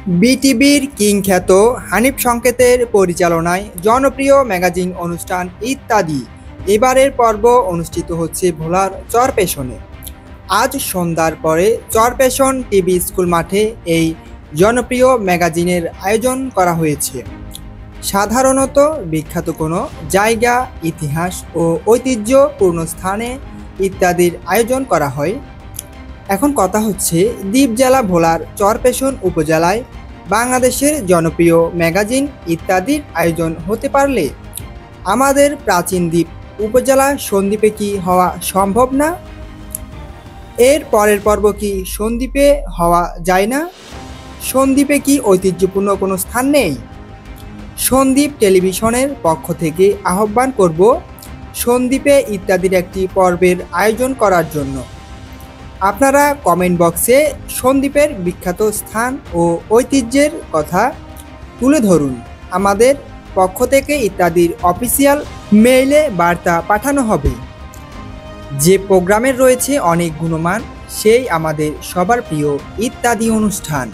বিটিভির king খ্যাত হানিফ সংকেতের পরিচালনায় জনপ্রিয় ম্যাগাজিন অনুষ্ঠান ইত্যাদি এবারের পর্ব অনুষ্ঠিত হচ্ছে ভোলার চরপেশনে। আজ সন্ধ্যার পরে চরপেশন টিভি স্কুল মাঠে এই জনপ্রিয় ম্যাগাজিনের আয়োজন করা হয়েছে। সাধারণত বিখ্যাত কোনো জায়গা, ইতিহাস ও ঐতিহ্যপূর্ণ স্থানে ইত্যাদির আয়োজন করা হয়। এখন কথা হচ্ছে, দ্বীপ জেলা ভোলার চরপেশন উপজেলায় বাংলাদেশের জনপ্রিয় ম্যাগাজিন ইত্যাদির আয়োজন হতে পারলে আমাদের প্রাচীন দ্বীপ উপজেলা সন্দ্বীপে কি হওয়া সম্ভব না? এর পরের পর্ব কি সন্দ্বীপে হওয়া যায় না? সন্দ্বীপে কি ঐতিহ্যপূর্ণ কোনো স্থান নেই? সন্দ্বীপ টেলিভিশনের পক্ষ থেকে আহ্বান করব সন্দ্বীপে ইত্যাদির একটি পর্বের আয়োজন করার জন্য। আপনারা কমেন্ট বক্সে সন্দ্বীপের বিখ্যাত স্থান ও ঐতিহ্যের কথা তুলে ধরুন। আমাদের পক্ষ থেকে ইত্যাদির অফিসিয়াল মেইলে বার্তা পাঠানো হবে। যে প্রোগ্রামের রয়েছে অনেক গুণমান, সেই আমাদের সবার প্রিয় ইত্যাদি অনুষ্ঠান।